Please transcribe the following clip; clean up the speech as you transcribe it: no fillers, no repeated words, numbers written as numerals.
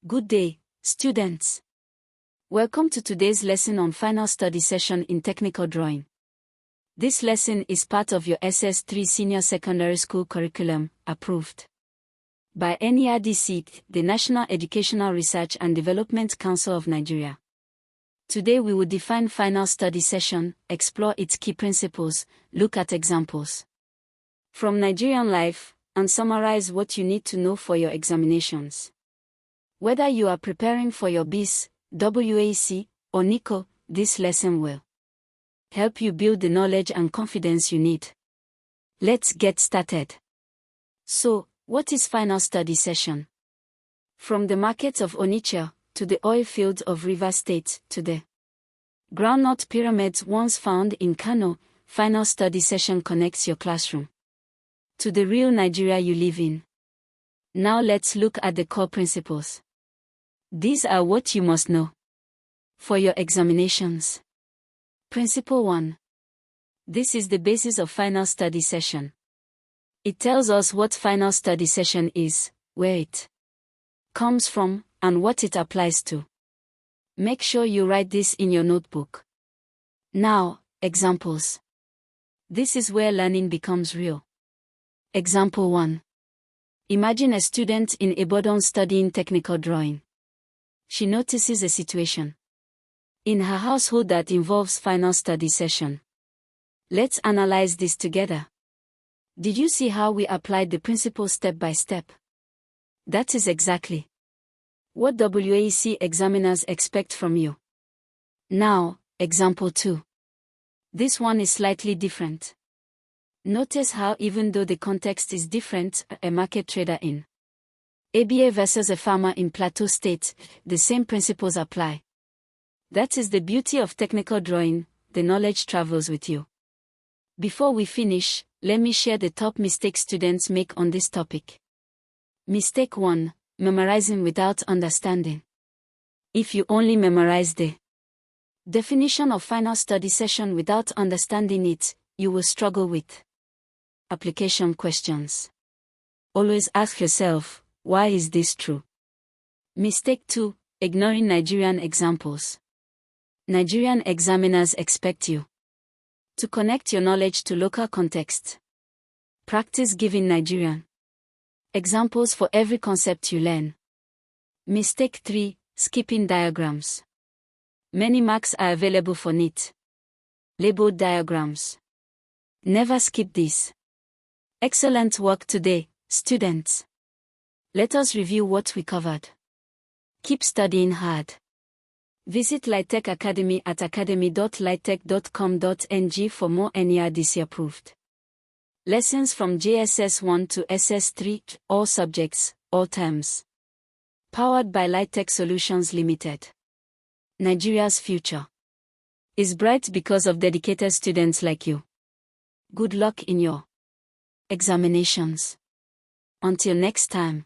Good day, students. Welcome to today's lesson on Final Study Session in Technical Drawing. This lesson is part of your SS3 Senior Secondary School Curriculum, approved by NERDC, the National Educational Research and Development Council of Nigeria. Today we will define Final Study Session, explore its key principles, look at examples from Nigerian life, and summarize what you need to know for your examinations. Whether you are preparing for your BECE, WAEC, or NECO, this lesson will help you build the knowledge and confidence you need. Let's get started. So, what is Final Study Session? From the markets of Onitsha, to the oil fields of Rivers State, to the groundnut pyramids once found in Kano, Final Study Session connects your classroom to the real Nigeria you live in. Now let's look at the core principles. These are what you must know for your examinations. Principle 1. This is the basis of Final Study Session. It tells us what Final Study Session is, where it comes from, and what it applies to. Make sure you write this in your notebook. Now, examples. This is where learning becomes real. Example 1. Imagine a student in Ibadan studying technical drawing. She notices a situation in her household that involves Final Study Session. Let's analyze this together. Did you see how we applied the principle step by step? That is exactly what WAEC examiners expect from you. Now, example 2. This one is slightly different. Notice how even though the context is different, a market trader in ABA versus a farmer in Plateau State, the same principles apply. That is the beauty of technical drawing, the knowledge travels with you. Before we finish, let me share the top mistakes students make on this topic. Mistake 1. Memorizing without understanding. If you only memorize the definition of Final Study Session without understanding it, you will struggle with application questions. Always ask yourself, why is this true? Mistake 2. Ignoring Nigerian examples. Nigerian examiners expect you to connect your knowledge to local context. Practice giving Nigerian examples for every concept you learn. Mistake 3. Skipping diagrams. Many marks are available for neat labeled diagrams. Never skip this. Excellent work today, students. Let us review what we covered. Keep studying hard. Visit Litech Academy at academy.litech.com.ng for more NERDC-approved lessons from JSS 1 to SS3, all subjects, all terms. Powered by Litech Solutions Limited. Nigeria's future is bright because of dedicated students like you. Good luck in your examinations. Until next time.